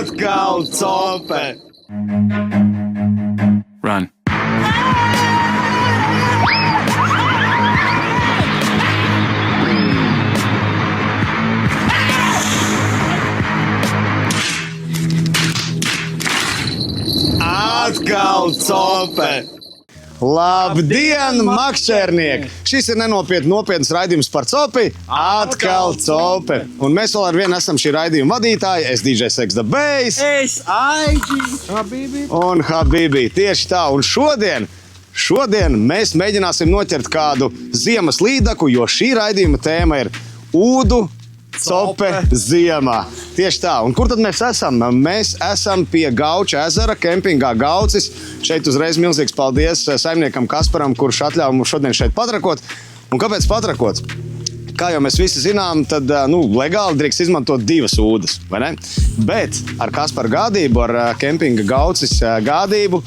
Atkal cope! Run. Atkal cope! Labdien, makšķernieki! Šis ir nopietns raidījums par copi. Atkal cope! Un mēs vēl ar vienu esam šī raidījuma vadītāji. Es DJ Sex the Bass. Es Aigi. Habibi. Un Habibi. Tieši tā. Un šodien mēs mēģināsim noķert kādu ziemas līdaku, jo šī raidījuma tēma ir ūdu cope ziemā. Tieši tā. Un kur tad mēs esam? Mēs esam pie Gauča ezera, kempingā Gaucis. Šeit uzreiz milzīgs paldies saimniekam Kasparam, kurš atļauj mums šodien šeit patrakot. Un kāpēc patrakot? Kā jau mēs visi zinām, tad legāli drīkst izmantot 2 ūdas, vai ne? Bet ar Kasparu gādību, ar kempinga Gaucis gādību,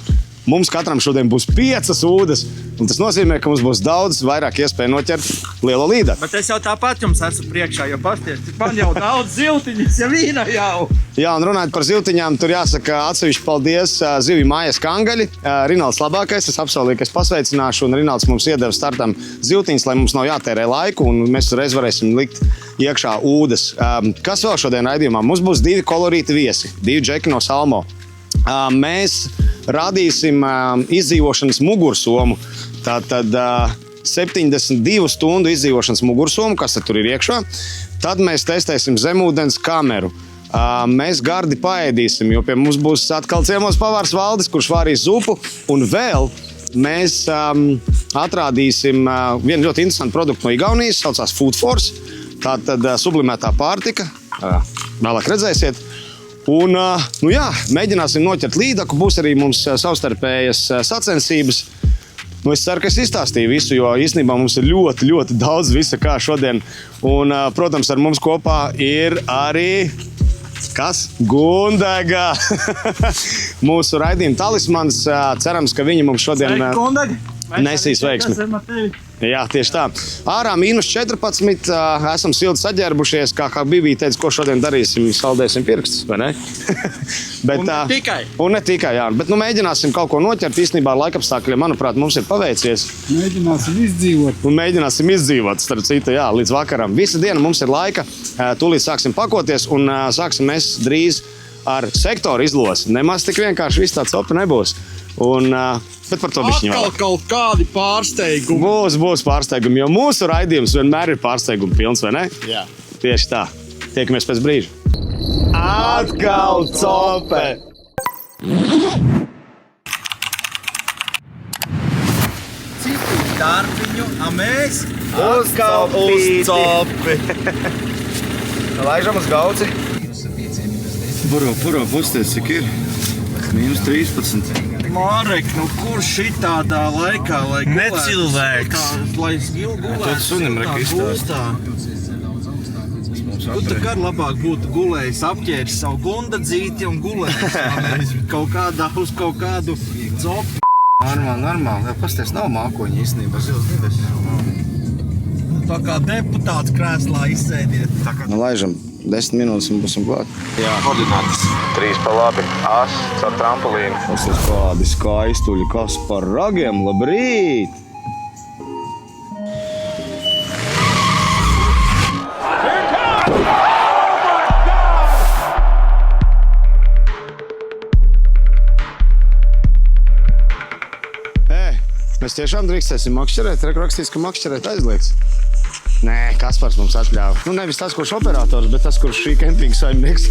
mums katram šodien būs 5 ūdas. Un tas nozīmē, ka mums būs daudz vairāk iespēju noķert lielo līdaku. Bet es jau tāpat jums esmu priekšā, jo pasties, man jau daudz ziltiņas, ja vīna jau. Jā, un runājot par ziltiņām, tur jāsaka atsevišķi paldies Zivju mājas Kangaļi. Rinalds labākais, es apsolīju, ka es pasveicināšu, un Rinalds mums iedeva startam ziltiņas, lai mums nav jātērē laiku, un mēs uzreiz varēsim likt iekšā ūdas. Kas vēl šodien raidījumā? Mums būs 2 kolorīti viesi, 2 džeki no Salmo. Mēs rādīsim izdzīvošanas mugursomu. Tātad 72 stundu izdzīvošanas mugursomu, kas tur ir iekšā. Tad mēs testēsim zemūdens kameru. Mēs gardi paēdīsim, jo pie mums būs atkal ciemos pavārs Valdis, kurš vārīs zupu. Un vēl mēs atrādīsim vienu ļoti interesantu produktu no Igaunijas, saucās Food Force. Tātad sublimētā pārtika. Vēlāk redzēsiet. Un, mēģināsim noķert līdaku. Būs arī mums savstarpējas sacensības. Es ceru, ka es izstāstīju visu, jo īstenībā mums ir ļoti, ļoti daudz visa kā šodien. Un, protams, ar mums kopā ir arī... Kas? Gundega! Mūsu raidījuma talismans. Cerams, ka viņi mums šodien nesīs veiksmi. Jā, tieši tā. Ārā -14, esam silti saģērbušies, kā Bibi teica, ko šodien darīsim, saldēsim pirkstus, vai ne? Bet, un ne tikai. Un ne tikai, jā. Bet mēģināsim kaut ko noķert. Īstenībā laikapstākļiem, manuprāt, mums ir paveicies. Mēģināsim izdzīvot. Un mēģināsim izdzīvot, starp citu, jā, līdz vakaram. Visa diena mums ir laika, tūlīt sāksim pakoties un sāksim mēs drīz ar sektoru izlosi. Nemaz tik vienkārši viss tāds opi nebūs. Bet par to bišķiņu vēl. Atkal kaut kādi pārsteigumi. Būs pārsteigumi, jo mūsu raidījums vienmēr ir pārsteigumi pilns, vai ne? Jā. Tieši tā. Tiekamies pēc brīža. Atkal cope! Citu darbiņu, a mēs Atkal uz copi! Laižam uz Gauci. Puro, pusties, cik ir? -13. Mārek, kurš šitādā laikā, lai gulētu? Necilvēks. Lai gulētu. Tad sunim reka izstāst. Tu tā kā labāk būtu gulējis, apķēris savu gundadzīti un gulējis uz kaut kādu copu. Normāli. Jā, pasties, nav mākoņi īstenībā. Tā kā deputāts krēslā izsēdiet. Laižam 10 minūtes un būsim klāt. Jā, koordinātas. 3 pa labi. As, caur trampolīnu. Tas ir kādi skaistuļi, kas par ragiem. Labrīt! Mēs tiešām drīkstēsim makšķerēt. Rakstīs, ka makšķerēt aizliegts. Nē, Kaspars mums atļāva. Nevis tas, kurš operators, bet tas, kurš šī kempinga saimnieks.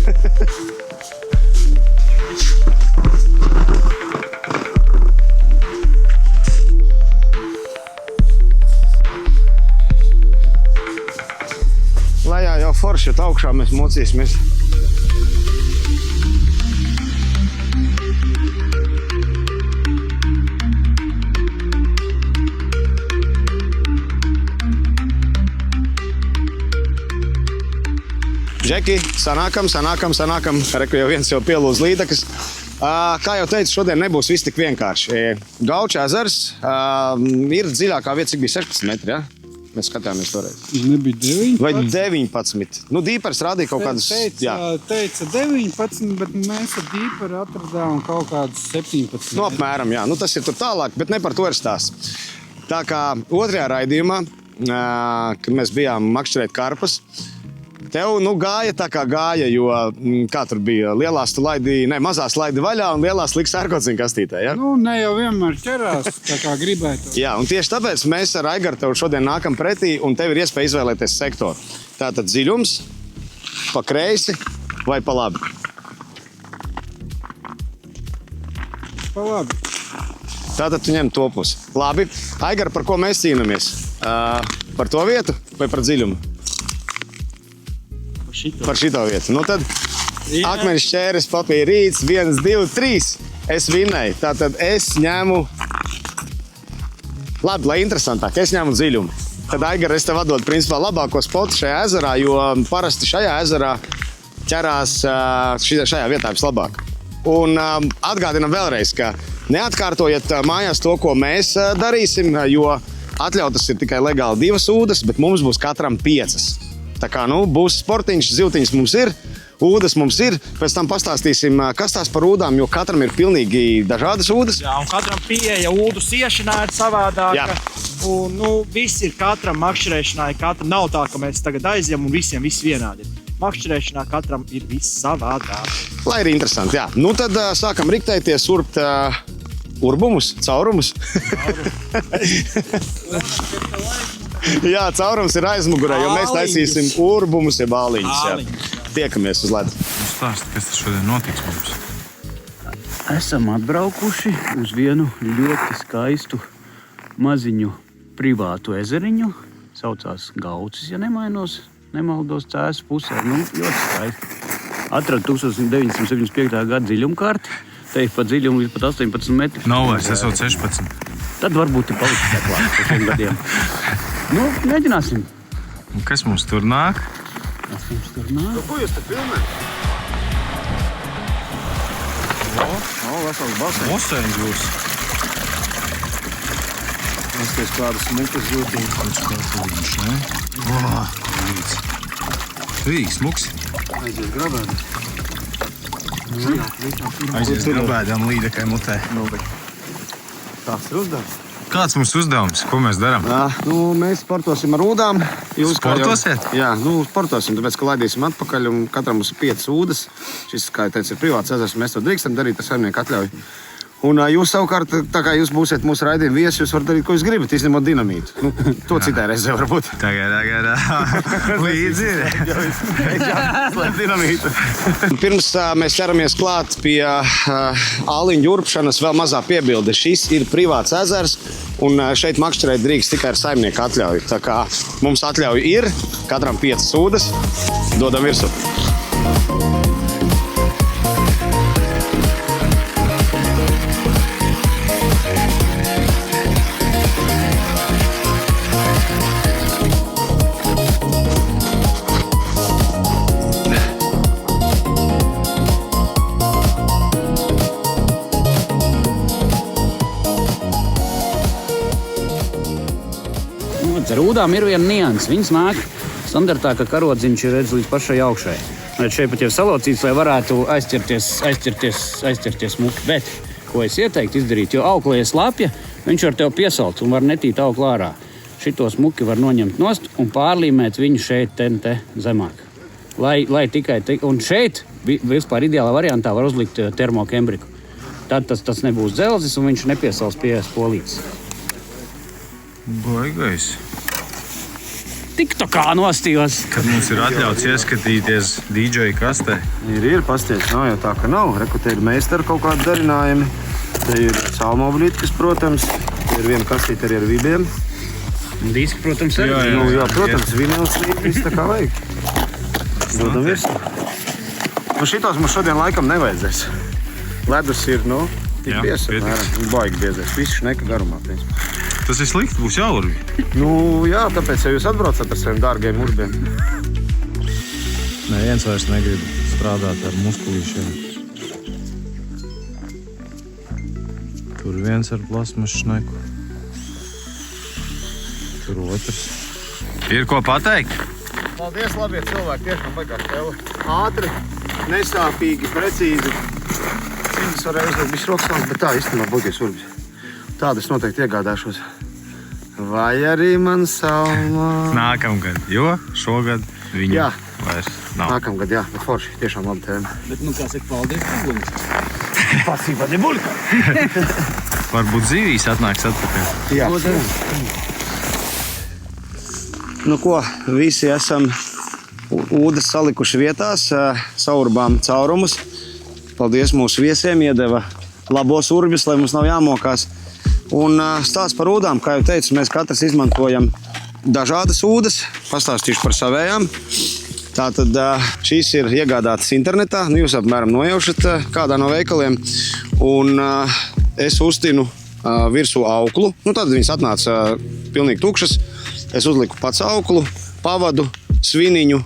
Lejā jau forši, ja augšā mēs mocīsimies. Džeki, sanākam. Reku jau viens jau pielūdz līdakas. Kā jau teicu, šodien nebūs viss tik vienkārši. Gauča ezers ir dziļākā vieta, cik bija 16 metri, ja? Mēs skatījāmies toreiz. Nebija 9. Vai 19? Nu, Dīpers rādīja kaut kādus... Teica 19, bet mēs ar Dīperu atradām kaut kādus 17. Nu, apmēram, jā. Nu, tas ir tur tālāk, bet ne par to ir stāsts. Tā kā otrajā raidījumā, kad mēs bijām makšķerēt karpas, tev, nu, gāja tā kā gāja, jo, kā tur bija, lielās tu laidi, ne, mazās laidi vaļā un lielās liks ārkociņu kastītē, ja? Nu, ne jau vienmēr ķerās, tā kā gribētu. Jā, un tieši tāpēc mēs ar Aigaru tev šodien nākam pretī, un tev ir iespēja izvēlēties sektoru. Tātad dziļums, pa kreisi vai pa labi? Pa labi. Tātad tu ņem to pusi. Labi, Aigar, par ko mēs cīnamies? Par to vietu vai par dziļumu? Par šito vietu. Nu tad akmeņš, šķēres, papīra, rīts, 1, 2, 3. Es vinnēju. Tātad es ņēmu... Labi, lai interesantāk, es ņēmu dziļumu. Tad, Aigar, es tev atdodu principā labāko spotu šajā ezerā, jo parasti šajā ezerā ķerās šajā vietā vislabāk. Un atgādinam vēlreiz, ka neatkārtojiet mājās to, ko mēs darīsim, jo atļautas ir tikai legāli 2 ūdas, bet mums būs katram 5. Tā kā, nu, būs sportiņš, zivtiņas mums ir, ūdas mums ir, pēc tam pastāstīsim, kas tās par ūdām, jo katram ir pilnīgi dažādas ūdas. Jā, un katram pieeja ūdu siešanā ir savādāka. Jā. Un, nu, viss ir katram makšķerēšanā, katram nav tā, ka mēs tagad aizjam un visiem viss vienādi ir. Makšķerēšanā katram ir viss savādāk. Lai ir interesanti, jā. Nu, tad sākam riktēties, urbt urbumus, caurumus. Jā, caurums ir aizmugurē, jo mēs taisīsim urbumus, ja bāliņus. Jā. Tiekamies uz ledus. Stāsti, kas tas šodien notiks mums? Esam atbraukuši uz vienu ļoti skaistu maziņu privātu ezeriņu. Saucās Gaucis, ja nemaldos Cēsu pusē. Nu, ļoti skaisti. Atradu 1975. gada dziļumkarti. Te ir pa dziļumu līdz pat 18 metri. Nav vairs, esot 16. Tad varbūt ir palicis tā klāt par šiem gadiem. Nu, mēģināsim. Un kas mums tur nāk? Kas mums tur nāk? Ko jūs te filmējat? Vesels basēns. Moseņš būs. Pasties kādas smukas ziltiņas. Kāds līdz, ne? Līdz. Rīgs, smuks. Aizies grabēdi. Aizies grabēdām līdekai mutē. Tāds ir uzdevums. Kāds mums uzdevums? Ko mēs darām? Nu, mēs sportosim ar ūdām. Jūs kā jau- Sportosiet? Jā, nu, sportosim, tāpēc, ka laidīsim atpakaļ un katram mums ir 5 ūdas. Šis, kā jau teicu, ir privāts ezers, mēs to drīkstam darīt, ar saimnieku atļauju. Un jūs savukārt, tā kā jūs būsiet mūsu raidījuma viesi, jūs varat darīt, ko jūs gribat, izņemot dinamītu. Nu, to citai reizē varbūt. Tagad. Līdzi ir. Pirms mēs ķeramies klāt pie āliņu ģurbšanas, vēl mazā piebilde. Šis ir privāts ezers, un šeit makšķerēt drīkst tikai ar saimnieku atļauju. Tā kā mums atļauja ir, katram 5 ūdas, dodam virsū. Ar ūdām ir viena nianses. Viņas nāk standartā, ka karodziņš ir redz līdz pašai augšai. Šeit pat jau salocīts, lai varētu aizķerties smuki. Bet, ko es ieteiktu izdarīt, jo aukla, ja slapja, viņš var tev piesalt un var netīt auklu ārā. Šito smuki var noņemt nost un pārlīmēt viņu šeit te zemāk. Lai tikai un šeit vispār ideālā variantā var uzlikt termokembriku. Tad tas nebūs dzelzis un viņš nepiesals pie spolītes. Baigais. Tik tā kā nostījos. Kad mums ir atļauts ieskatīties DJ kastē. Ir, pasties, nav jau tā, ka nav. Reku, te ir meistara kaut kādi darinājumi. Te ir salmoblītkas, protams. Te ir viena kastīte arī ar vibiem. Diski, protams, arī. Jā, protams, vinils viss tā kā vajag. Dodam virsū. Nu, šitos mums šodien laikam nevajadzēs. Ledus ir, tik Jā, biezs, pietiks. apmēram. Baigi biezais. Viss šneka garumā, principā. Tas ir slikti, būs jāurvi. Nu, jā, tāpēc, ja jūs atbraucat ar saviem dārgiem urbiem. Neviens vairs negrib strādāt ar muskulīšiem. Tur viens ar plasmas šneku. Tur otrs. Ir ko pateikt? Paldies, labie cilvēki, tiešām baigās spēle. Ātri, nesāpīgi, precīzi. Cīņas var uzlikt visu rokas, bet tā īstenībā baigās urbis. Tādas noteikti iegādāšos. Vai arī man salmā? Nākamgad, jo šogad viņi Jā. vairs nav. Nākamgad, jā, bet forši, tiešām labi tēma. Bet, kā saka, paldies, Pagulins. Pasība nebulka. Varbūt zivīs atnāks atpakaļ. Jā. Nu ko, visi esam ūdas salikuši vietās, saurbām caurumus. Paldies mūsu viesiem, iedeva labos urbjus, lai mums nav jāmokās. Un stāsts par ūdām, kā jau teicu, mēs katrs izmantojam dažādas ūdas. Pastāstīšu par savējām. Tātad šīs ir iegādātas internetā. Nu, jūs apmēram nojaušat kādā no veikaliem. Un es uztinu virsū auklu. Nu, tad viņas atnāca pilnīgi tukšas. Es uzliku pats auklu, pavadu, sviniņu.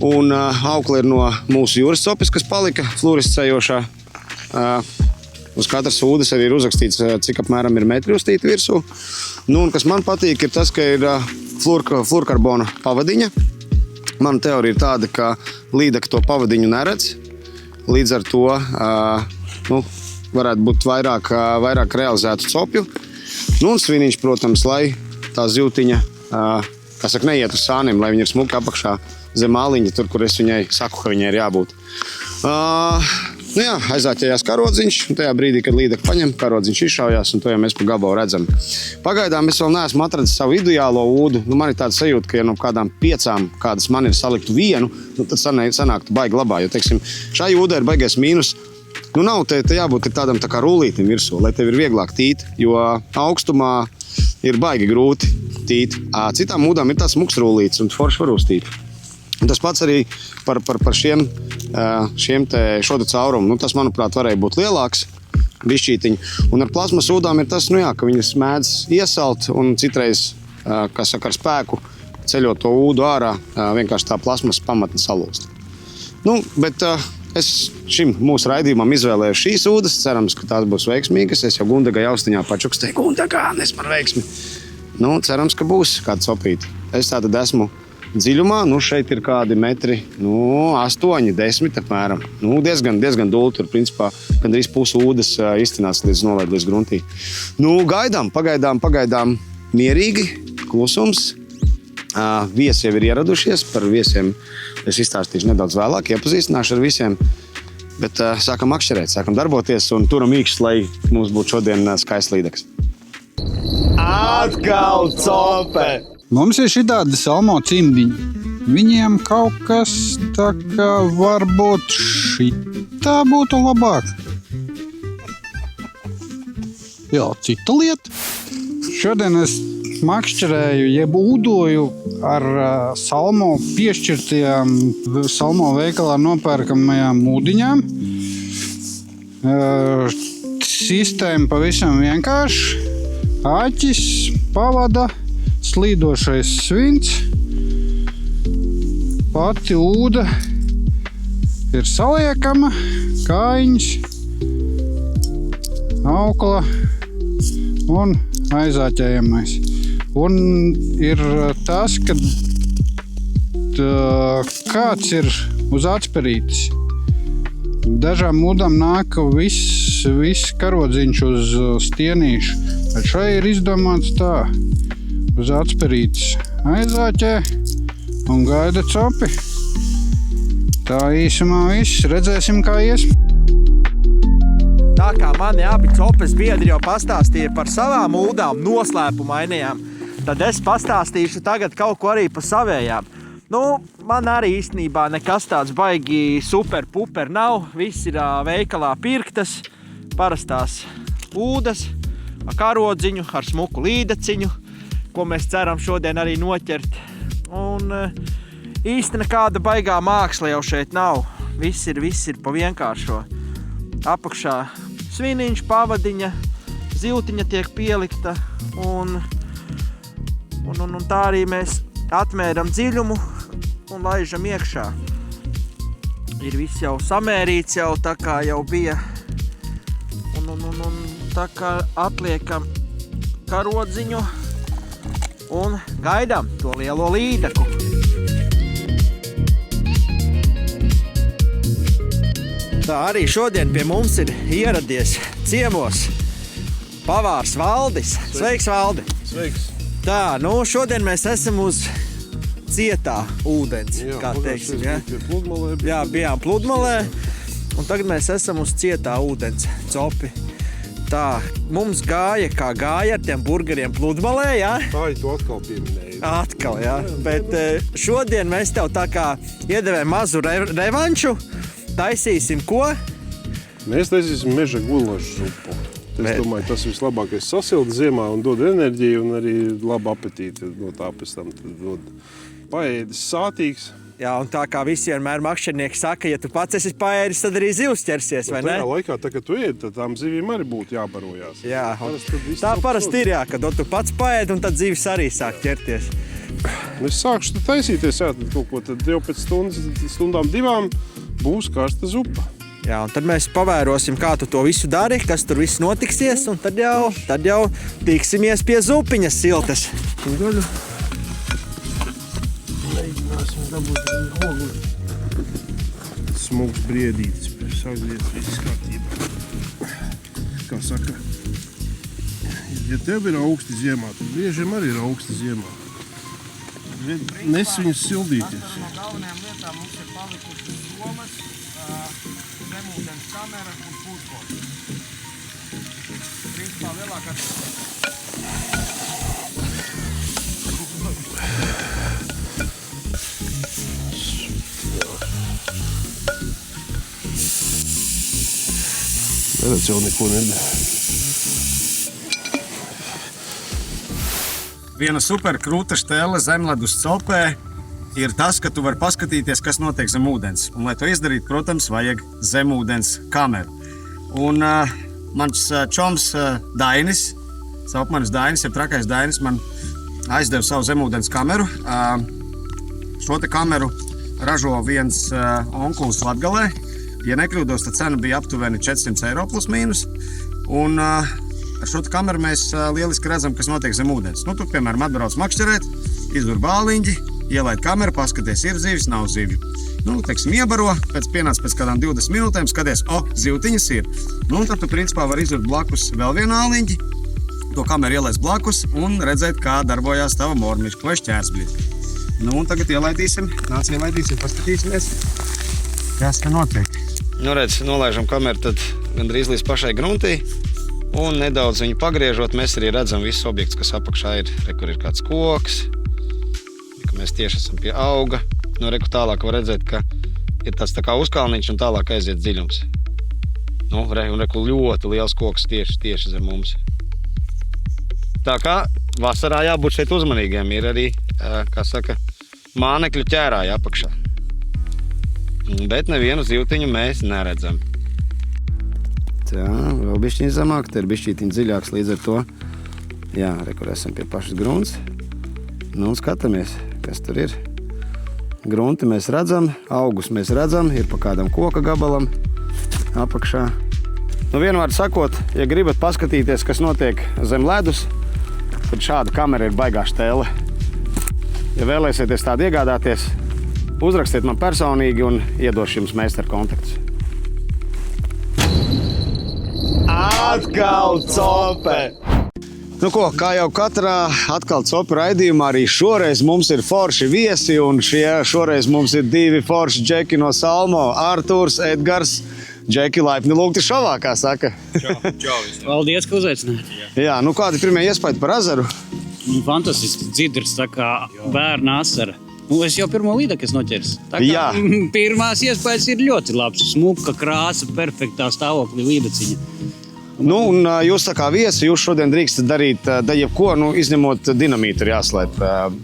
Un aukla ir no mūsu jūras copes, kas palika fluorescējošā. Uz katras ūdas arī ir uzrakstīts, cik apmēram ir metri uztīti virsū. Nu, un kas man patīk, ir tas, ka ir fluorkarbona pavadiņa. Mana teorija ir tāda, ka līdaka to pavadiņu neredz. Līdz ar to varētu būt vairāk realizētu copju. Nu, un sviniņš, protams, lai tā zivtiņa neiet uz sāniem, lai viņa ir smuka apakšā zem māliņa, tur, kur es viņai saku, ka viņai ir jābūt. Nu jā, aizāķējās karodziņš, un tajā brīdī, kad līdaka paņem, karodziņš izšaujās, un to jau mēs pa gabalu redzam. Pagaidām es vēl neesmu atradis savu ideālo ūdu. Nu, man ir tāds sajūta, ka ja no kādām 5, kādas man ir saliktu vienu, nu, tad sanāktu baigi labā, jo, teiksim, šai ūdē ir baigies mīnus. Nu, nav te jābūt tādam tā kā rullītim virsū, lai tev ir vieglāk tīt, jo augstumā ir baigi grūti tīt. Citām ūdām ir tāds smuks rullīts, un forši var uztīt. Un tas pats arī par šiem šo caurumu. Nu, tas, manuprāt, varēja būt lielāks bišķītiņi. Un ar plasmas ūdām ir tas, ka viņas mēdz iesalt un citreiz, ar spēku ceļot to ūdu ārā, vienkārši tā plasmas pamatne salūst. Nu, bet es šim mūsu raidījumam izvēlēju šīs ūdas. Cerams, ka tās būs veiksmīgas. Es jau Gundagai austiņā pačukstēju, Gundagā, nes par veiksmi. Nu, cerams, ka būs kāda sopīta. Es tātad esmu dziļumā, nu šeit ir kādi metri, 8, 10 apmēram. Nu, diezgan dūli, tur principā gandrīz pusi ūdas iztinās līdz gruntī. Nu, pagaidām mierīgi, klusums. Viesi jau ir ieradušies, par viesiem es izstāstīšu nedaudz vēlāk, iepazīstināšu ar visiem. Bet sākam akšķerēt, sākam darboties un turam īkšķis, lai mums būtu šodien skaists līdeks. Atkal cope! Mums ir šitādi salmo cimdiņi. Viņiem kaut kas tā kā varbūt šitā būtu labāk. Jā, cita lieta. Šodien es makšķerēju, jeb ūdoju ar salmo piešķirtajām salmo veikalā nopērkamajām ūdiņām. Sistēma pavisam vienkārši. Āķis, pavada, slīdošais svins, pati ūda ir saliekama, kājiņas, aukla un aizāķējamais. Un ir tas, ka kāds ir uz atspērītes. Dažām ūdām nāk viss karodziņš uz stienīšu, bet šai ir izdomāts tā. Uz atspērītes aizāķē un gaida copi. Tā īsumā viss. Redzēsim, kā ies. Tā kā mani abi copes biedri jau pastāstīja par savām ūdām noslēpumainajām, tad es pastāstīšu tagad kaut ko arī par savējām. Nu, man arī īstenībā nekas tāds baigi super-puper nav. Viss ir veikalā pirktas, parastās ūdas, ar karodziņu, ar smuku līdaciņu, ko mēs ceram šodien arī noķert. Un īsti nekāda baigā māksla jau šeit nav. Viss ir pa vienkāršo. Apakšā sviniņš, pavadiņa, zivtiņa tiek pielikta un tā arī mēs atmēram dziļumu un laižam iekšā. Ir viss jau samērīts, jau tā kā jau bija. Un tā kā atliekam karodziņu un gaidām to lielo līdeku. Tā arī šodien pie mums ir ieradies ciemos pavārs Valdis. Sveiks, Valdi! Sveiks! Tā, nu šodien mēs esam uz cietā ūdens, kā teiksim, ja? Jā, bijām pludmalē, un tagad mēs esam uz cietā ūdens copi. Tā, mums gāja, kā gāja ar tiem burgeriem pludmalē, jā? Tā, tu atkal pieminēji. Atkal, jā. Bet šodien mēs tev tā kā iedevējam mazu revanšu. Taisīsim ko? Mēs taisīsim meža gulašu zupu. Es domāju, tas vislabākais sasilda ziemā un dod enerģiju un arī labu apetīti no tā pēc tam dod paēdis sātīgs. Jā, un tā kā visi vienmēr makšķernieki saka, ja tu pats esi paēdis, tad arī zivs ķersies, vai ne? Tajā laikā, tā, kad tu ēd, tad tām zivīm arī būtu jābarojās. Jā, tā parasti ir, jā, kad tu pats paēd un tad zivis arī sāk ķerties. Es sākšu tad taisīties, jā, tad kaut ko tad jau pēc stundām 2 būs karsta zupa. Jā, un tad mēs pavērosim, kā tu to visu dari, kas tur viss notiksies, un tad jau tiksimies pie zupiņas siltas. Gaļu. Mēģināsim dabūt ogli. Smuks briedītis, sākdies viss kārtībā. Kā saka, ja tev ir augsti ziemā, tad briežiem arī ir augsti ziemā. Nes viņus sildīties. No galvenajām lietām mums ir palikusi zomas, zemūdens kamera un pūtkos. Principā lielākā... Redz jau neko nedara. Viena super krūta štēle zemledus copē ir tas, ka tu vari paskatīties, kas notiek zem ūdens. Un, lai to izdarītu, protams, vajag zemūdens kameru. Un mans čoms Dainis, Saupmanis Dainis, ja trakais Dainis, man aizdeva savu zemūdens kameru. Šo te kameru ražo viens onkulis Latgalē. Ja nekļūdos, tad cena bija aptuveni 400 eiro plus mīnus. Un ar šo te kameru mēs lieliski redzam, kas notiek zem ūdens. Nu, tu, piemēram, atbrauc makšķerēt, izdur bāliņģi, ielaid kameru, paskaties, ir zivis, nav zivju. Nu, teiksim, iebaro, pienāc pēc kādām 20 minūtēm, skaties, zivtiņas ir. Nu, tad tu, principā, var izdurt blakus vēl vienu āliņģi, to kameru ielaist blakus un redzēt, kā darbojās tava mormiška vai šķērsbļi. Nu, un tagad ielaidīsim, paskatīsimies, kas te notiek. Nu, redz, nolaižam kameru tad gandrīz līdz pašai gruntī. Un nedaudz viņu pagriežot, mēs arī redzam visus objektus, kas apakšā ir. Kur ir kāds koks, ka mēs tieši esam pie auga. Nu, tālāk var redzēt, ka ir tāds tā kā uzkalniņš un tālāk aiziet dziļums. Nu, ļoti liels koks tieši zem mums. Tā kā vasarā jābūt šeit uzmanīgiem. Ir arī, kā saka, mānekļu ķērāji apakšā. Bet nevienu zivtiņu mēs neredzam. Tā, vēl bišķiņ zemāk, te ir bišķītiņ dziļāks līdz ar to. Jā, kur esam pie pašas grunts. Nu, skatāmies, kas tur ir. Grunti mēs redzam, augus mēs redzam, ir pa kādam koka gabalam apakšā. Nu, vienvārdu sakot, ja gribat paskatīties, kas notiek zem ledus, tad šāda kamera ir baigā štēle. Ja vēlēsieties tādu iegādāties, uzrakstiet man personīgi un iedošu jums meistaru kontaktus. Atkal cope! Nu ko, kā jau katrā atkal cope raidījumā, arī šoreiz mums ir forši viesi, un šoreiz mums ir 2 forši džeki no Salmo, Artūrs, Edgars. Džeki, laipni lūgti šovā, kā saka. Čau. Paldies, ka uzaicināt. Jā, nu kādi pirmie iespaidi par ezeru? Fantastisks dzidrs, tā kā bērna asara. Nu, es jau pirmo līdekli noķers. Tā kā Jā. Pirmās iespējas ir ļoti labs. Smuka krāsa, perfektā stāvoklī līdeciņa. Nu, un jūs tā kā viesi, jūs šodien drīkstat darīt jebko, nu, izņemot dinamītu ir jāslēp.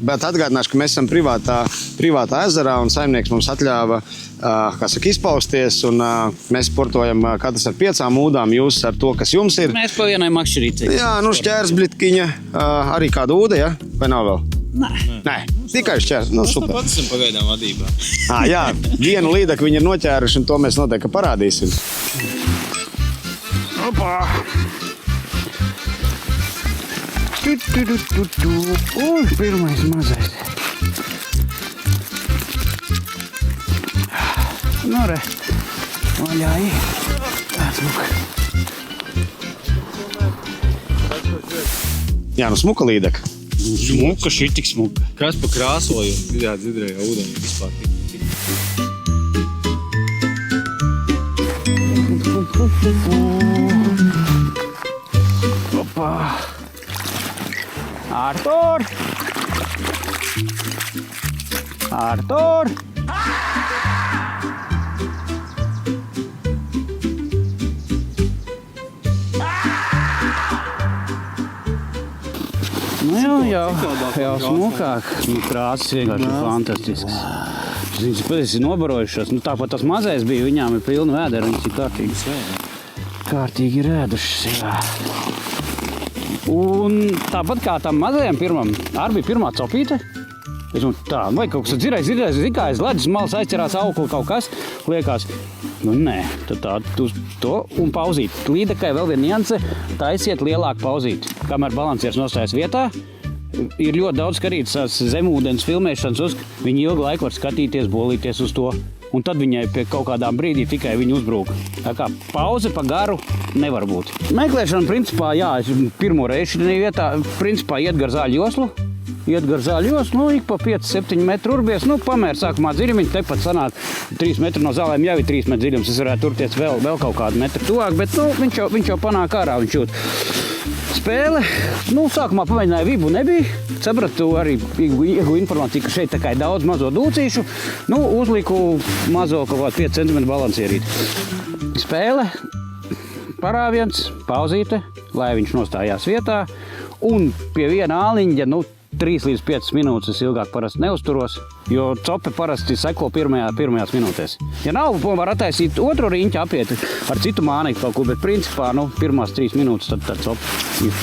Bet atgādināšu, ka mēs esam privātā ezerā un saimnieks mums atļāva, kā saka, izpausties. Un mēs sportojam katrs ar 5 ūdām, jūs ar to, kas jums ir. Mēs pa vienai makšķerītei. Jā, nu šķērsblitkiņa, arī kāda ūde, ja? Vai nav vēl? Nē, tikai šķērs. Nu, super. Pats esam pagaidām vadībā. Jā, vienu līdekli viņi ir noķēruši un to mēs noteikti parādīsim. Opā! Un pirmais mazais. Nu, re. Vaļāji. Tāds lūk. Jā, nu smuka līdeka. Smuka, šitik smuka. Kas pa krāsojumu? Jā, dzirdēja ūdeni vispār. Opa. Artur! Artur! Nu jau smukāk. Nu, krāsas vienkārši ir fantastisks. Viņas patiesi nobarojušās. Nu, tāpat tas mazais bija, viņām ir pilna vēdera, viņas ir kārtīgi rēdušas. Jā. Un tāpat kā tam mazajam pirmam, arī bija pirmā copīte. Es domāju, tā, vai kaut kas dzirēs, kā aiz ledus malas aizķerās aukli kaut kas, liekas. Nu, nē, tad tā, to un pauzīt. Līdekai vēl viena nianse, taisiet lielāku pauzīt. Kamēr balansieris nostājas vietā, ir ļoti daudz skatītas zemūdens filmēšanas, viņi ilgu laiku var skatīties, bolīties uz to. Un tad viņai pie kaut kādām brīdī tikai viņa uzbrūk. Tā kā pauze pa garu nevar būt. Meklēšana principā, jā, es pirmo reizi šī vietā, principā iet gar zāļu joslu. Nu, ik pa 5-7 metru urbies, nu, pamēr sākumā dziļumiņu, tepat sanāk 3 metru no zālēm jau ir 3 metru dziļums, es varētu turties vēl kaut kādu metru tuvāk, bet, nu, viņš jau panāk ārā, viņš jūt. Spēle, nu, sākumā pamēģināja vibu, nebija, sapratu arī iegu informāciju, ka šeit tā kā ir daudz mazo dūcīšu, nu, uzliku mazo kaut kādu 5 cm balansierīti. Spēle, parāviens, pauzīte, lai viņš nostājās vietā, un pie viena āliņģa, nu, 3 līdz 5 minūtes ilgāk parasti neuzturos, jo cope parasti seko pirmajās minūtēs. Ja nav, var attaisīt otru riņķi, apiet ar citu mānīku kaut ko, bet principā, nu, pirmās 3 minūtes tad cope ir.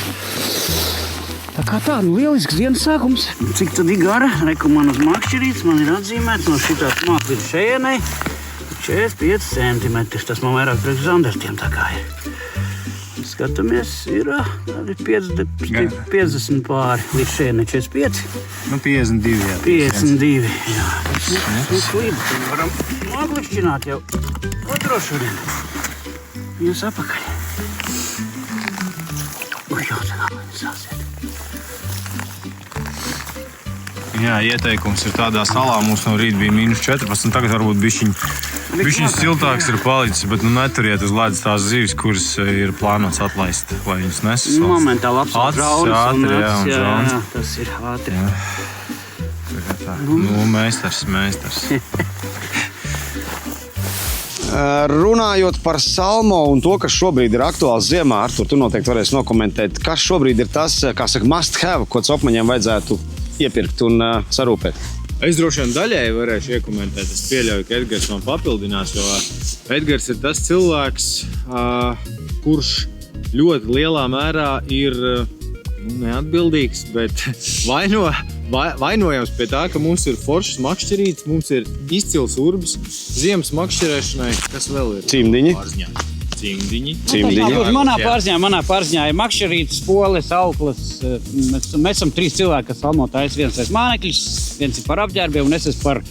Tā kā tā, nu, lielisks dienas sākums. Cik tad ir gara? Reku man uz makšķerītes, man ir atzīmēts no šitās māks līdz šejienei 45 cm. Tas man vairāk priekš zandertiem tā kā ir. Skatāmies, ir 50 pāri, līdz šeit 45. Nu, 52, jā. 52, jā. Tas līdz, tad varam noglikšķināt jau otro šodien. Jūs apakaļ. Ui, jau tā nav sāsiet. Jā, ieteikums ir tādā salā, mums no rīta bija -14, tagad varbūt bišķiņ siltāks ir palicis, bet nu neturiet uz ledus tās zivis, kuras ir plānots atlaist, lai viņas nesas. Momentāli apsauc raunas un acis, jā, tas ir ātri. Tā, nu, meistars. Runājot par salmo un to, kas šobrīd ir aktuāls ziemā, Artur, tu noteikti varēsi nokomentēt, kas šobrīd ir tas, kā saka, must have, ko copmaņiem vajadzētu iepirkt un sarūpēt? Es droši vien daļēji varēšu iekomentēt. Es pieļauju, ka Edgars man papildinās, jo Edgars ir tas cilvēks, kurš ļoti lielā mērā ir neatbildīgs, bet vainojams pie tā, ka mums ir foršas makšķerītes, mums ir izcils urbis, ziemas makšķerēšanai, kas vēl ir? Cimdiņi. Cimdiņi. Manā pārziņā ir makšķerītes, spoles, auklas. Mēs esam 3 cilvēki, kas salmo taisa. Viens ir mānekļus, viens ir par apģērbiem un es esmu par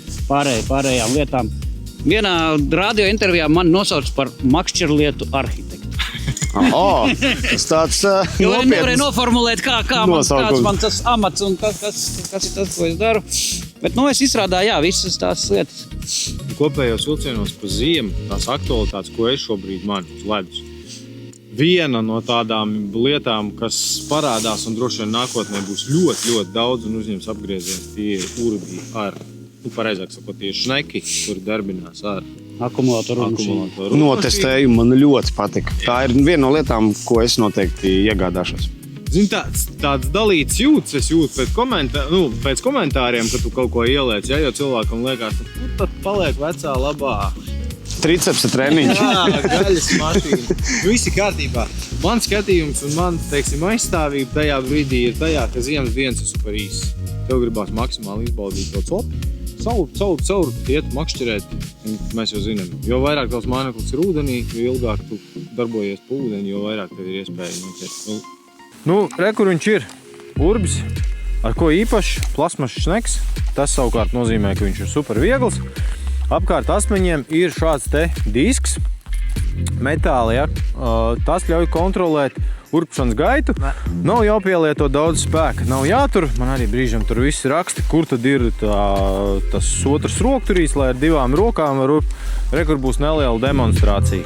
pārējām lietām. Vienā radio intervijā man nosauc par makšķerlietu arhitektu. Tas tāds Jo nopietns. nevarēju noformulēt, kāds man tas amats un kas ir tas, ko es daru. Bet, nu, es izstrādāju, jā, visas tās lietas. Kopējos vilcienos pa ziemu, tās aktualitātes, ko es šobrīd manu uz ledus. Viena no tādām lietām, kas parādās un droši vien nākotnē būs ļoti, ļoti daudz un uzņems apgrieziens, tie ir urbi ar, pareizāk sakot, tie šneki, kuri darbinās ar Akumulātoru. Notestēju, man ļoti patika. Tā ir viena no lietām, ko es noteikti iegādāšos. Zini, tāds dalīts jūtas, es jūtu pēc komentāriem, ka tu kaut ko ieliec, ja, jo cilvēkam liekas, nu tad paliek vecā labā. Tricepsa treniņš. Jā, gaļas mašīna. Visi kārtībā. Man skatījums un man, teiksim, aizstāvība tajā brīdī ir tajā, ka ziemas dienas ir super īsas. Tev gribās maksimāli izbaudīt to copi. Caur iet makšķerēt, mēs jau zinām. Jo vairāk tavs māneklis ir ūdenī, jo ilgāk tu darbojies pa ūdeni, jo vairāk tev ir iespēja noķert. Nu, re, kur viņš ir. urbis, ar ko īpaši plasmas šneks. Tas savukārt nozīmē, ka viņš ir super viegls. Apkārt asmeņiem ir šāds te disks, metāli, ja? Tas ļauj kontrolēt urpšanas gaitu. Nav jāpielieto daudz spēka, nav jātur. Man arī brīžam tur viss raksti, kur tad ir tas otrs rokturīs, lai ar 2 rokām var urp. Kur būs neliela demonstrācija.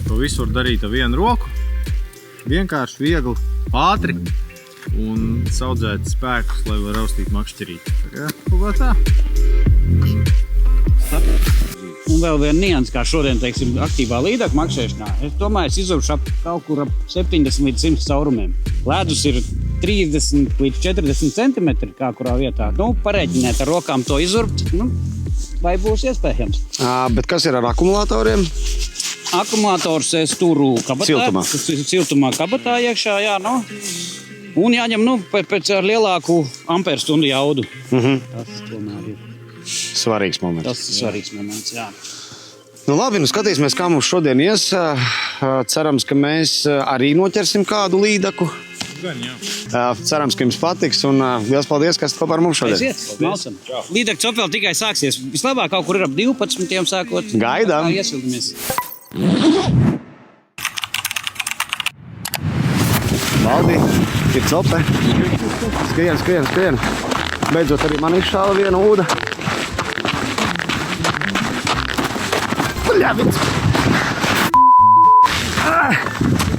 To visu var darīt ar 1 roku. Vienkārši, viegli, ātri un saudzēt spēkus, lai var raustīt makšķerīti. Tā. Un vēl viena nians, kā šodien, teiksim, aktīvā līdaka makšķēšanā. Es domāju, es izuršu kaut kur ap 70 līdz 100 caurumiem. Ledus ir 30 līdz 40 centimetri kā kurā vietā. Pareiķinēt ar rokām to izurbt, vai būs iespējams. Bet kas ir ar akumulatoriem? Akumulators es turu kabatā. Siltumā kabatā iekšā, jā, Un jāņem, pēc ar lielāku amperstundu jaudu. Tas tomēr ir. Svarīgs moments. Tas ir svarīgs moments, jā. Labi, skatīsimies, kā mums šodien ies. Cerams, ka mēs arī noķersim kādu līdaku. Gan, jā. Cerams, ka jums patiks un liels paldies, ka esat kopā ar mums šodien. Aiziet, līdaka copeli tikai sāksies. Vislabāk kaut kur ir ap 12 sākot. Gaidām. Iesildamies. Valdi, ir cope. Skrien. Beidzot arī man izšāla viena ūda. Bļavits.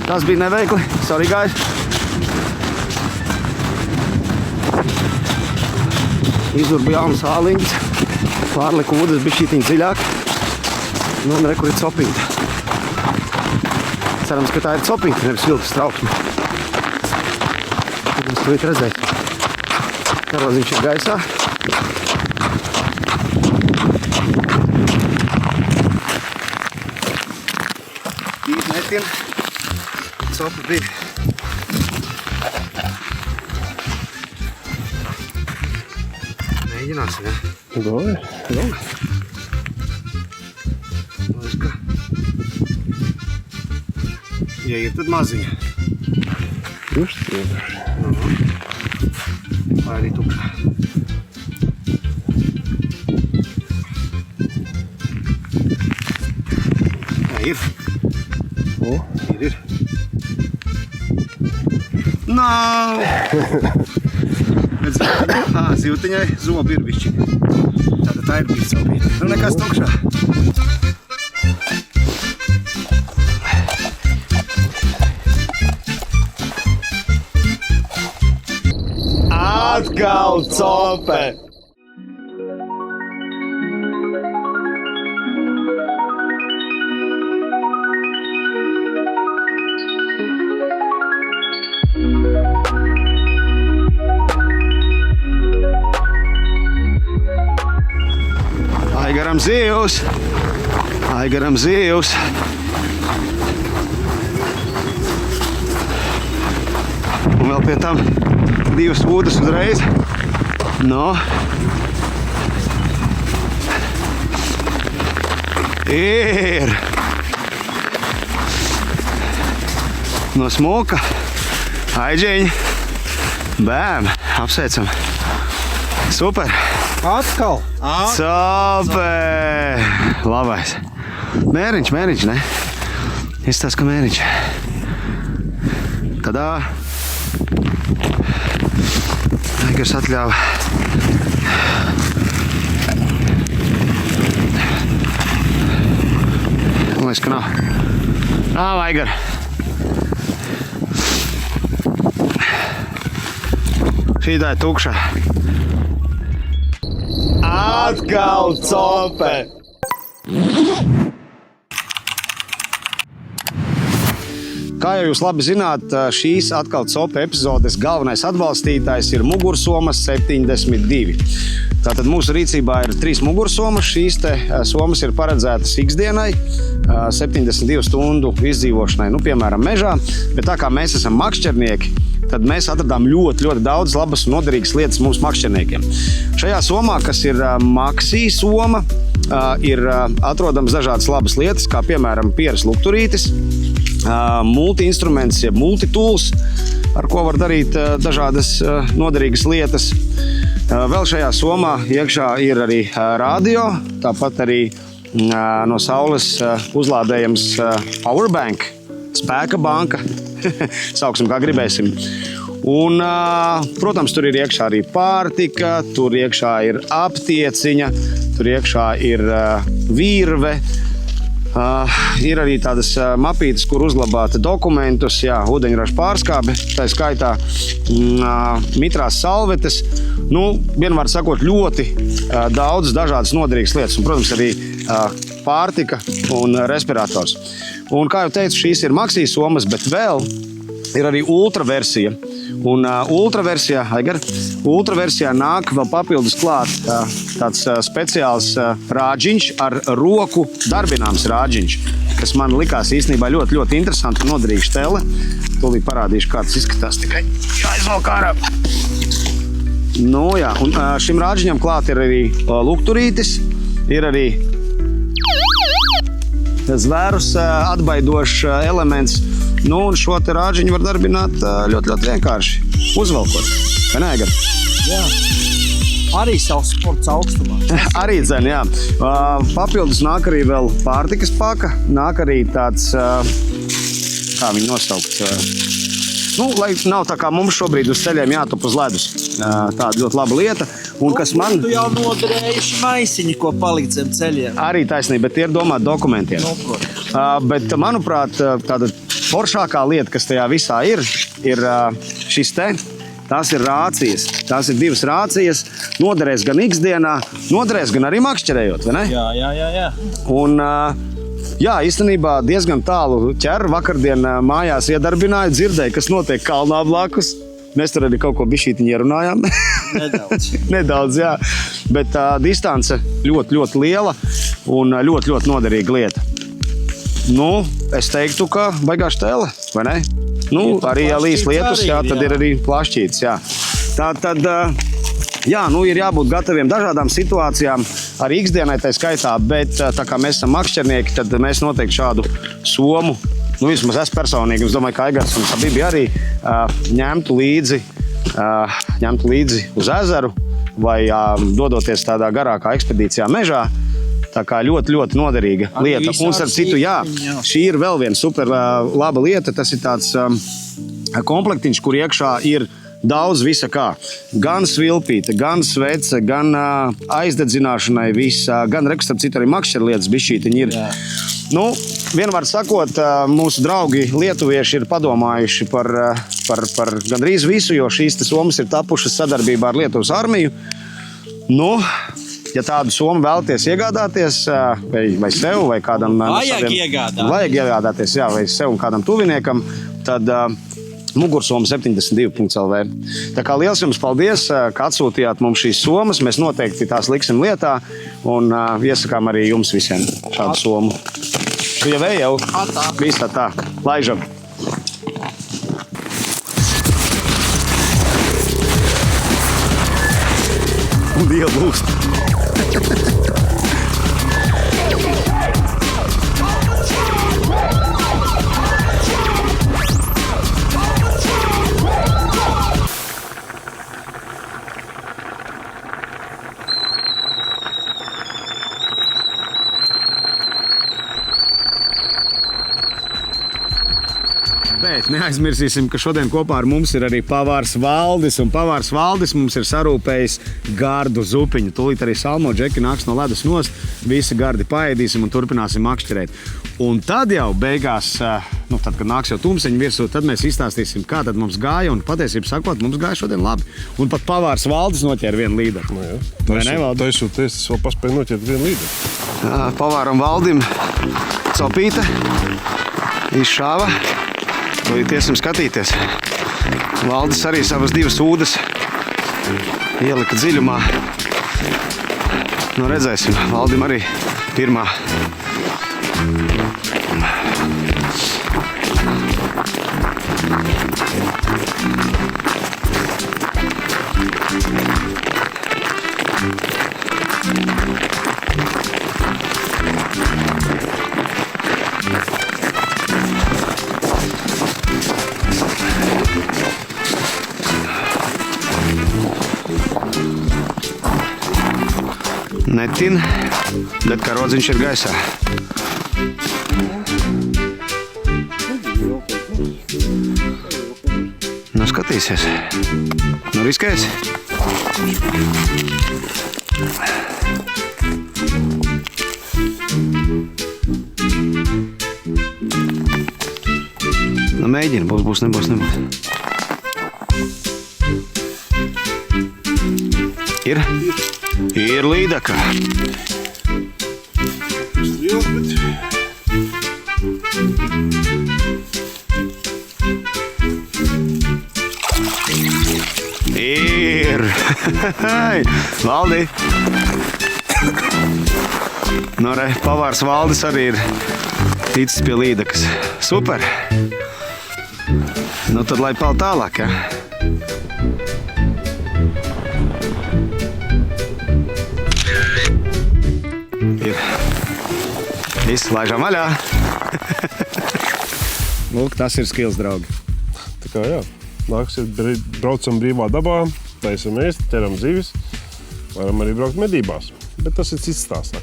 Tas bija neveikli. Sorry, guys. Izurbu jaunas āliņas. Pārliku ūdas bišķītiņ dziļāk. Un re, kur ir copīta. Cerams, ka tā ir copīta, nevis vilkas trauksme. Tad mums tūlīt redzēt. Karoziņš ir gaisā. Īt metien. Copa bija. Mēģināsim, ja? Давай. Ja ir, tad maziņa. Just это. Vai arī tukšā. Jā, ir. O. Ir. Nav! Zivtiņai zobi ir bišķi. Tātad tā ir bišķi saubīta. Nekas tukšā. Atkal cope! Aigaram zivs! Un vēl pie tam 2 ūdas uzreiz. Ir! No smuka. Aiģeņi. Bēm! Apsveicam! Super! Atkal! Cope! Labais! Mēriņš, ne? Izstāst, ka mēriņš. Tadā! Aigars atļāva. Man liekas, ka nav. Nav, Aigar! Šī tā ir tukša. Atkal cope! Kā jau jūs labi zināt, šīs atkal cope epizodes galvenais atbalstītājs ir Mugursomas 72. Tātad mūsu rīcībā ir 3 mugursomas. Šīs te somas ir paredzētas ikdienai, 72 stundu izdzīvošanai, piemēram, mežā. Bet tā kā mēs esam makšķernieki, tad mēs atradām ļoti daudz labas un noderīgas lietas mūsu makšķerniekiem. Šajā somā, kas ir Maxī soma, ir atrodams dažādas labas lietas, kā piemēram pieres lukturītis, multi-instruments, jeb multitools, ar ko var darīt dažādas noderīgas lietas. Vēl šajā somā iekšā ir arī radio, tāpat arī no saules uzlādējams powerbank, spēka banka, sauksim kā gribēsim. Un, protams, tur ir iekšā arī pārtika, tur iekšā ir aptieciņa, tur iekšā ir virve. Ir arī tādas mapītes, kur uzglabāt dokumentus, ūdeņraža pārskābe, tā skaitā mitrās salvetes. Vienmēr sakot, ļoti daudz dažādas noderīgas lietas. Un, protams, arī pārtika un respirators. Un, kā jau teicu, šīs ir maksijas somas, bet vēl ir arī ultraversija. Un ultraversijā nāk vēl papildus klāt tāds speciāls rāģiņš ar roku darbināms rāģiņš, kas man likās īstenībā ļoti, ļoti interesanti un noderīgs tele. Tūlīt parādīšu, kā tas izskatās, tikai jāizvelk ārā. Un šim rāģiņam klāt ir arī lukturītis, ir arī zvērus atbaidošs elements. Un šo te rāģiņu var darbināt ļoti, ļoti vienkārši, uzvelkot. Vai ne, Egar? Jā. Arī savs sports augstumā. Arī dzen, jā. Papildus nāk arī vēl pārtikas paka, nāk arī tāds, kā viņu nosaukt, lai nav tā kā mums šobrīd uz ceļiem jātop uz ledus. Tāda ļoti laba lieta. Un kas man... Tu jau noderējuši maisiņi, ko palikt zem ceļiem. Arī taisnība, bet tie ir domāti dokumentiem. Bet, manuprāt, tāda foršākā lieta, kas tajā visā ir šis te. Tās ir rācijas. Tās ir 2 rācijas. Noderēs gan ikdienā, noderēs gan arī makšķerējot, vai ne? Jā. Un, īstenībā diezgan tālu ķer. Vakardien mājās iedarbināju, dzirdēju, kas notiek kalnā blakus. Mēs tur arī kaut ko bišķītiņi ierunājām. Nedaudz, jā. Bet distance ļoti, ļoti liela un ļoti, ļoti noderīga lieta. Es teiktu, ka baigāšu tele, vai ne? Arī ja līs lietus, tad ir arī plašķītis, jā. Tātad, ir jābūt gataviem dažādām situācijām, arī ikdienai tai skaitā, bet tā kā mēs esam makšķernieki, tad mēs noteikti šādu somu, vismaz es personīgi, es domāju, ka Aigars un Habibi arī ņemtu līdzi uz ezeru vai dodoties tādā garākā ekspedīcijā mežā. Tā kā ļoti, ļoti noderīga lieta. Un ar citu, šī ir vēl viena super laba lieta. Tas ir tāds komplektiņš, kur iekšā ir daudz visa kā. Gan svilpīte, gan svece, gan aizdedzināšanai visa, gan starp citu arī makšķera lietas bišķītiņi ir. Vienmēr sakot, mūsu draugi lietuvieši ir padomājuši par gandrīz visu, jo šīs somas ir tapušas sadarbībā ar Lietuvas armiju. Ja tādu somu vēlaties iegādāties, vai sev, vai kādam... Vajag iegādāties, vai sev un kādam tuviniekam, tad Mugursoma 72.lv. Tā kā liels jums paldies, ka atsūtījāt mums šīs somas. Mēs noteikti tās liksim lietā un iesakām arī jums visiem šādu somu. Tu jau jau? Viss tā. Laižam. Un Dieva lūst. Bet neaizmirsīsim, ka šodien kopā ar mums ir arī pavārs Valdis, un pavārs Valdis mums ir sarūpējis gardu zupiņu. Tūlīt arī Salmo Džeki nāks no ledus nost, visi gardi paēdīsim un turpināsim makšķerēt. Un tad jau beigās, tad, kad nāks jau tumseņi virsū, tad mēs izstāstīsim, kā tad mums gāja, un patiesību sakot, mums gāja šodien labi. Un pat pavārs Valdis noķēra vienu līderu. Taisoties, es vēl paspēju noķert vienu līderu. Pavāram Valdim copīte izšāva. Iesim skatīties. Valdis arī savas 2 ūdas ielika dziļumā. Redzēsim, Valdim arī pirmā. Netin, bet karodziņš ir gaisā. Nu, skatīsies. Nu, riskēs. Nu, mēģini, būs, nebūs. Ir līdaka. Ir. Valdi. Nu, re, pavārs Valdis arī ir ticis pie līdakas. Super. Nu, tad lai pal tālāk, ja? Ir. Viss, laižam vaļā. Lūk, tas ir skills, draugi. Tā kā jā, nāks braucam brīvā dabā, taisam ēst, ķeram zivis, varam arī braukt medībās. Bet tas ir cits stāsts.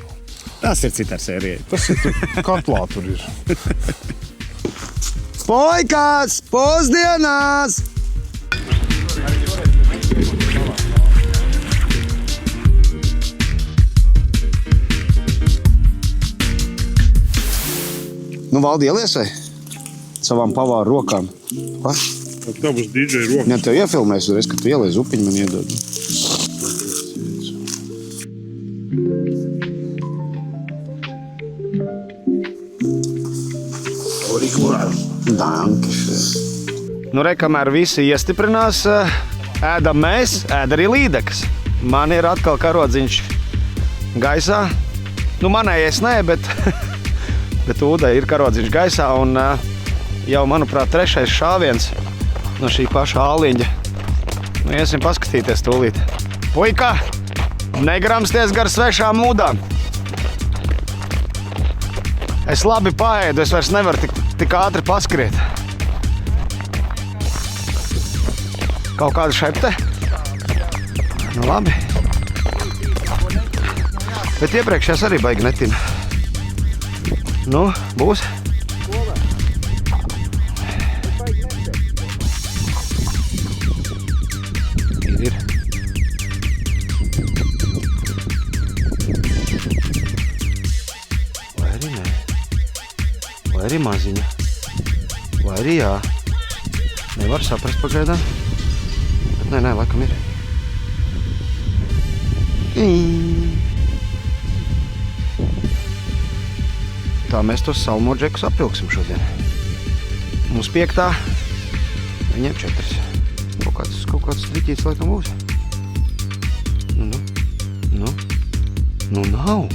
Tas ir cita sērija. Tas ir katlā tur ir. Puikas, pusdienās! Nu, Valdi, ieliesai savām pavāru rokām. Pa? Tā būs DJ roka. Ja tev iefilmēs uzreiz, kad tu ielies upiņu, man iedod. Danke. Nu, re, kamēr visi iestiprinās, ēdam mēs, ēd arī līdekas. Man ir atkal karodziņš gaisā. Nu, manējais nē, bet Ūdai ir karodziņš gaisā un jau, manuprāt, 3. šāviens no šī paša āliņa. Nu, iesim paskatīties tūlīt. Puika, negramsties gar svešām mūdām. Es labi paēdu, es vairs nevaru tik ātri paskriet. Kaut kāda šepte? Nu, labi. Bet iepriekšējās arī baigi netina. Nu, būs. Ir. Vai arī nē? Vai arī maziņa? Vai arī jā? Nevar saprast pagaidām. Bet nē, laikam ir. Tā mēs tos salmo džekus apvilksim šodien. Mums 5. Viņiem 4. Kaut kāds striķīts laikam būs. Nu nav.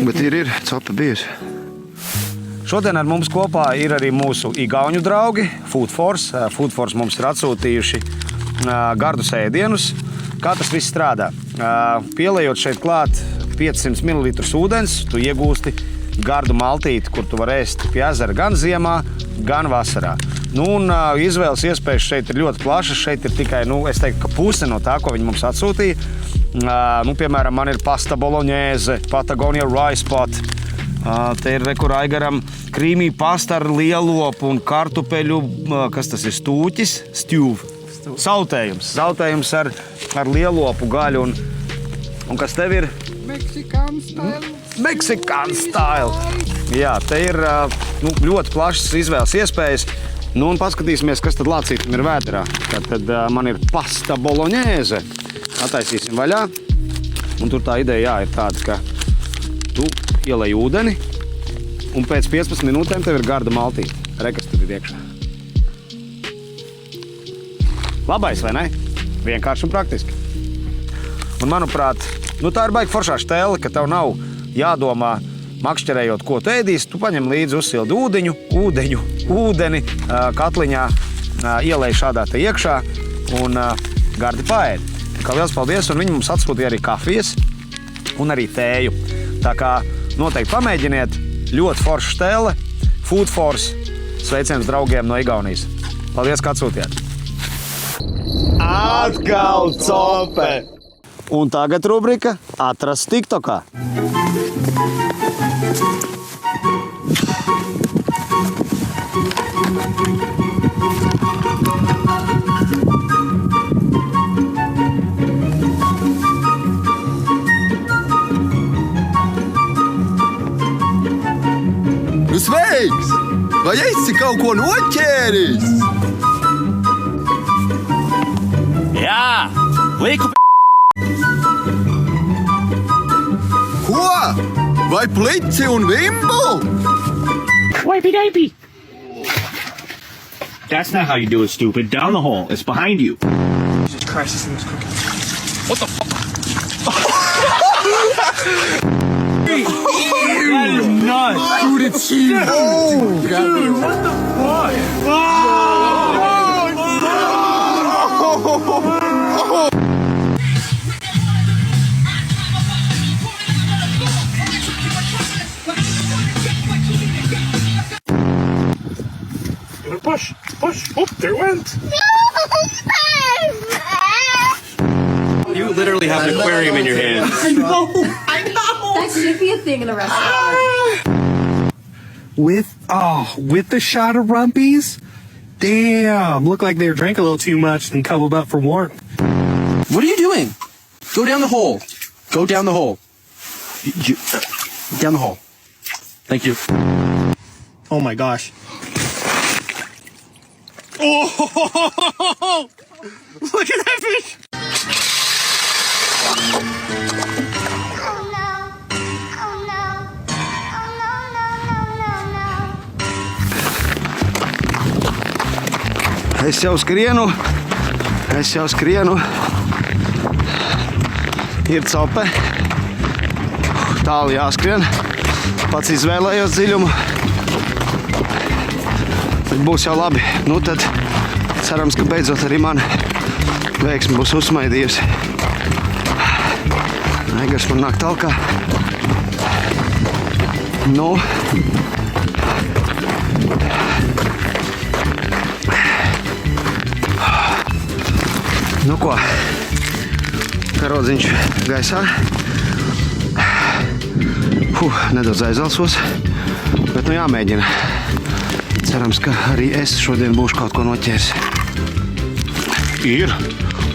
Bet ir copa bijusi. Šodien ar mums kopā ir arī mūsu igauņu draugi Food Force. Food Force mums ir atsūtījuši gardus ēdienus. Kā tas viss strādā? Pielejot šeit klāt 500 ml ūdens, tu iegūsti gardu maltīti, kur tu vari ēst pie ezera gan ziemā, gan vasarā. Nu, un izvēles iespējas šeit ir ļoti plašas. Šeit ir tikai, es teiktu, ka puse no tā, ko viņi mums atsūtīja. Piemēram, man ir pasta bolognese, Patagonia rice pot. Te ir kur Aigaram krīmī pasta ar lielopu un kartupeļu, kas tas ir, stūķis, sautējums ar lielopu gaļu un kas tev ir? Mexican style. Jā, te ir ļoti plašas izvēles iespējas. Nu, un paskatīsimies, kas tad lācītam ir vētrā. Tad man ir pasta bolognese. Attaisīsim vaļā. Un tur tā ideja ir tāda, ka tu ielej ūdeni, un pēc 15 minūtēm tev ir garda maltīte. Rekas tur ir iekšā. Labais, vai ne? Vienkārši un praktiski. Un, manuprāt, tā ir baigi foršā štēle, ka tev nav jādomā, makšķerējot, ko tu ēdīsi. Tu paņem līdzi uzsildi ūdeni katliņā, ielej šādā te iekšā un gardi paēdi. Kā liels paldies, un viņi mums atsūtīja arī kafijas un arī tēju. Tā kā noteikti pamēģiniet, Ļoti forša stēle, Food Force, sveiciens draugiem no Igaunijas. Paldies, ka atsūtījāt. Atkal cope! Un tagad rubrika Atrast TikTokā. Sveiks! Vai esi kaut ko noķēris? Jā, liku Ko? Vai plici un vimbu? Wipey-dapey. That's not how you do it, stupid. Down the hole. It's behind you. Jesus Christ, this thing is cooking. That is nuts. Dude, it's huge. Oh, Dude, what the fuck? Push. Oh, there it went. You literally have an aquarium in your hand. I know. That should be a thing in a restaurant. With the shot of rumpies? Damn, looked like they drank a little too much and cuddled up for warmth. What are you doing? Go down the hole. Go down the hole. Down the hole. Thank you. Oh my gosh. Oh! Look at that fish! Es jau skrienu. Ir cope. Tālu jāskrien. Pats izvēlējos dziļumu. Bet būs jau labi. Nu tad cerams, ka beidzot arī man veiksmi būs uzsmaidījusi. Aigars man nāk talkā. Nu. Nu ko, karodziņš gaisā. Nedaudz aizalsos, bet nu jāmēģina. Cerams, ka arī es šodien būšu kaut ko noķēris. Ir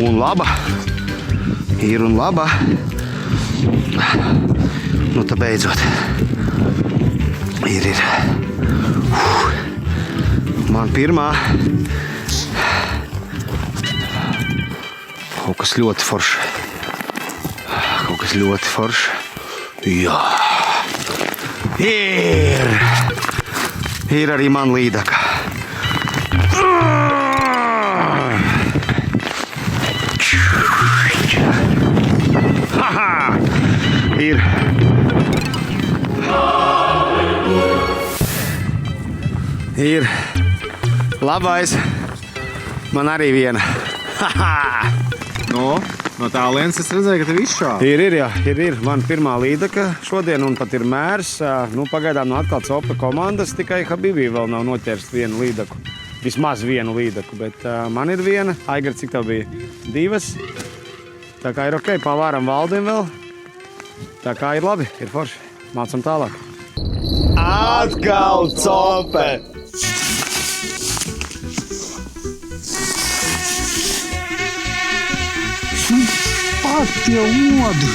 un laba. Nu tā beidzot. Ir. Man pirmā. Kaut kas ļoti foršs. Jā. Ir arī man līdaka. Ir. Labais. Man arī viena. No tālienes es redzēju, ka tev izšāva. Ir. Man pirmā līdaka šodien un pat ir mērs. Pagaidām no atkal copa komandas, tikai Habibī vēl nav noķēris vienu līdaku. Vismaz vienu līdaku, bet man ir viena. Aigar, cik tev bija? 2. Tā kā ir ok, pavāram Valdim vēl. Tā kā ir labi, ir forši. Mācam tālāk. Atkal cope! Pat pie odu.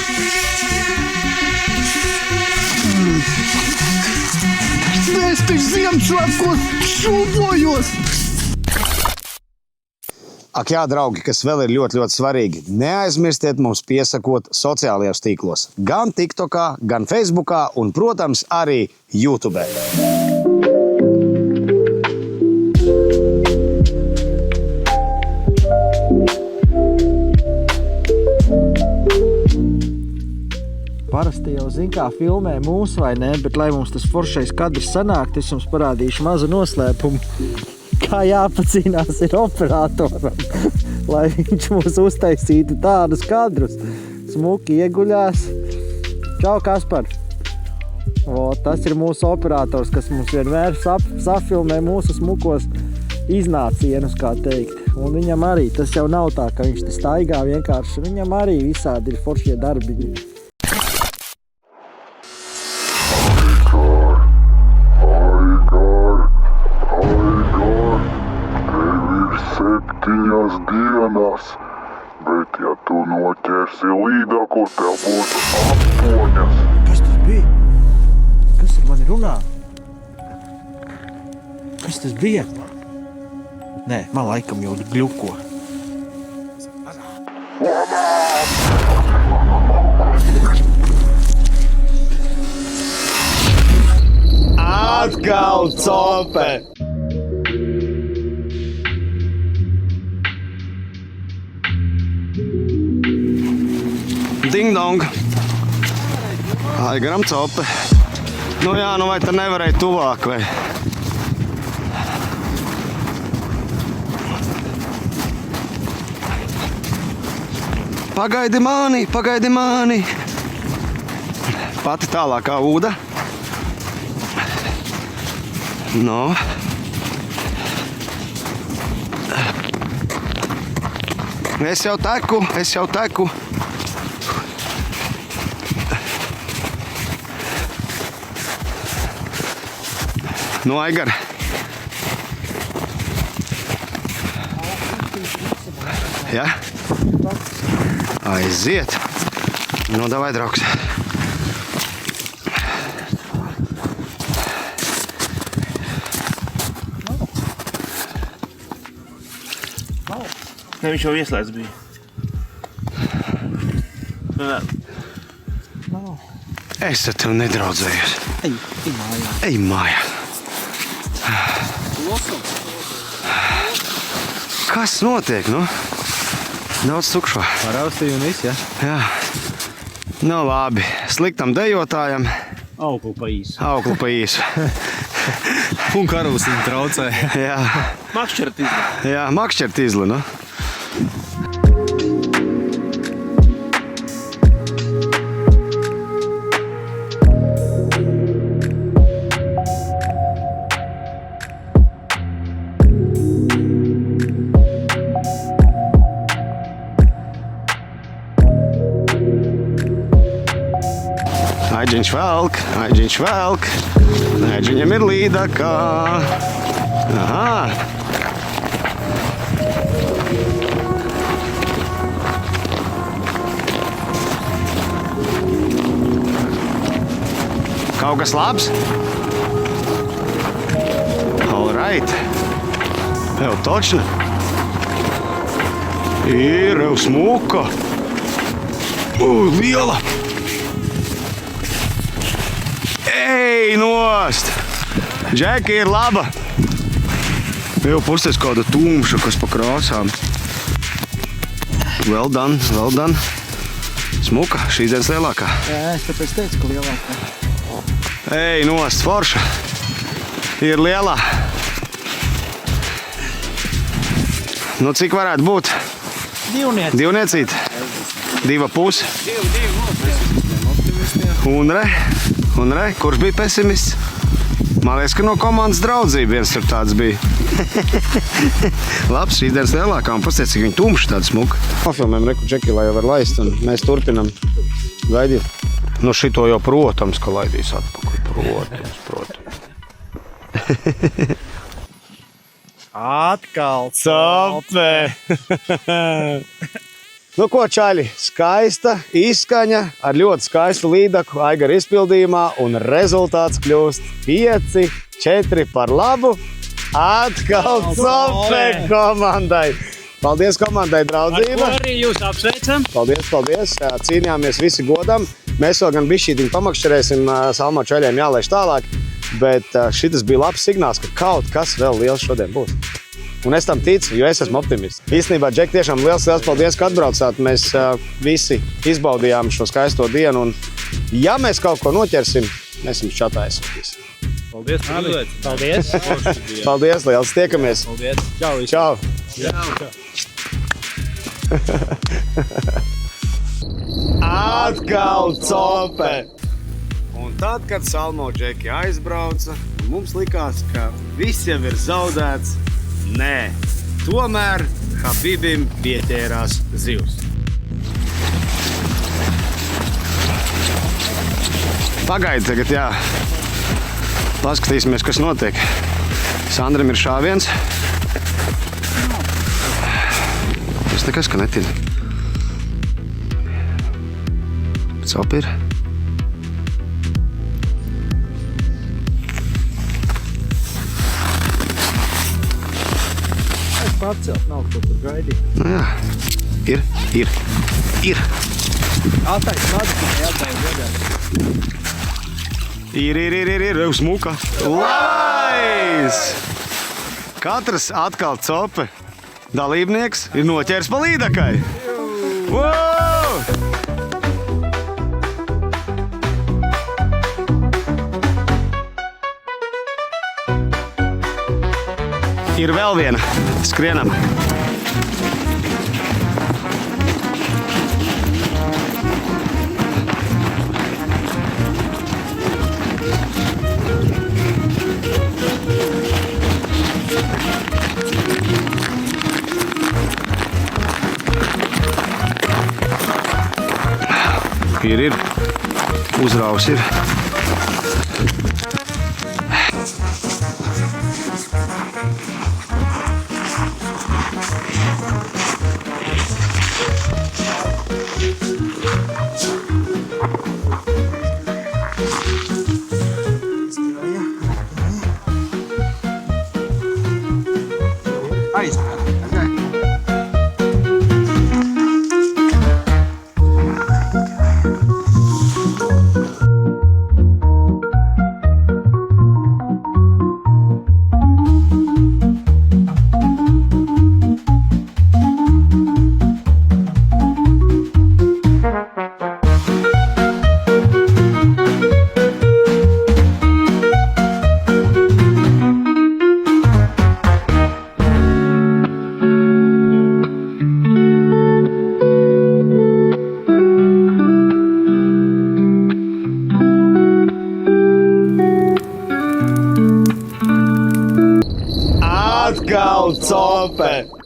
Es tik Ziemassvētkos šūpojos. Ak jā, draugi, kas vēl ir ļoti, ļoti svarīgi. Neaizmirstiet mums piesakot sociālajos tīklos. Gan TikTokā, gan Facebookā un, protams, arī YouTube. Parasti jau zin, kā filmē mūs vai ne, bet lai mums tas foršais kadrs sanāk, es jums parādīšu mazu noslēpumu, kā jāpacīnās ir operatoram, lai viņš mums uztaisītu tādus kadrus. Smuki ieguļās. Čau, Kaspar! Tas ir mūsu operators, kas mums vienmēr safilmē mūsu smukos iznācienus, kā teikt. Un viņam arī tas jau nav tā, ka viņš te staigā vienkārši. Viņam arī visādi ir foršie darbiņi. Tev ir 7 dienas, bet ja tu noķersi līdaku, tev būs 8. Kas tas bija? Kas ar mani runā? Kas tas bija? Nē, man laikam jau gļuko. Atkal cope! Ding dong! Aigaram cope. Nu jā, nu vai tad nevarēja tuvāk, vai? Pagaidi mani, pagaidi mani! Pati tālākā ūda. No. Es jau teku. Nu, Aigar. Ja? Aiziet. Nu, davai, draugs. Ne, viņš jau ieslēdz bija. Es ar tevi nedraudzējos. Ej mājā. Ej mājā. Kas notiek, nu? Daudz tukšo. Paraustīja un viss, ja? Jā. Nu, labi. Sliktam dejotājam. Auklu pa īsu. Auklu pa īsu. Un karusiņu traucē. Jā. Makšķert izli. Jā, makšķert izli, nu. Aiģiņš velk. Aiģiņam ir līdakā. Aha. Kaut kas labs? All right. Evo točno. Ir, evo smuka. Liela. Ej, nost! Džeki ir laba. Jau pusties kāda tumša, kas pa krāsām. Well done, well done. Smuka, šīs dienas lielākā. Jā, es tāpēc teicu, ka lielākā. Ej, nost, forša. Ir lielā. Nu, cik varētu būt? Divniecīt. 2,5. Un re, kurš bija pesimists? Man liekas, ka no komandas draudzība viens tur tāds bija. Labs, šīs dienas lielākā, un pasties, cik viņi tumši tāda smuka. Nofilmējam reku Džeki, lai jau var laist, un mēs turpinam gaidīt. Nu, šito jau, protams, ka laidīs atpakaļ. Protams. Atkal cope! Nu ko, čaļi, skaista izskaņa ar ļoti skaistu līdaku Aigara izpildījumā, un rezultāts kļūst 5-4 par labu. Atkal cope komandai! Paldies komandai, draudzība! Ar ko arī jūs apsveicam? Paldies! Cīnījāmies visi godam. Mēs vēl gan bišķītiņu pamakšķerēsim, Salmo čaļiem jālaiž tālāk, bet šitas bija labs signāls, ka kaut kas vēl liels šodien būs. Un es tam ticu, jo es esmu optimists. Īstenībā, Džek, tiešām liels paldies, ka atbraucāt. Mēs visi izbaudījām šo skaisto dienu. Un, ja mēs kaut ko noķersim, mēs jums čatā aizsūtīsim. Paldies, Prilēt. Paldies. Paldies, liels. Tiekamies. Paldies. Čau. Atkal cope. Un Un tad, kad Salmo džeki aizbrauca, mums likās, ka viss jau ir zaudēts. Nē, tomēr Habibim pieķērās zivs. Pagaidi tagad, jā. Paskatīsimies, kas notiek. Sandram ir šāviens. Tas nekas, ka netīd. Copi ir. Pacelt, nav ko tur gaidīt. Nu jā, ir. Atais mazliet, jāatdēļ godēt. Ir, smuka. Lais! Katrs atkal cope dalībnieks ir noķērs pa līdakai. Wow! Ir vēl viena. Skrienam. Ir. Uzraus ir. Atkal cope!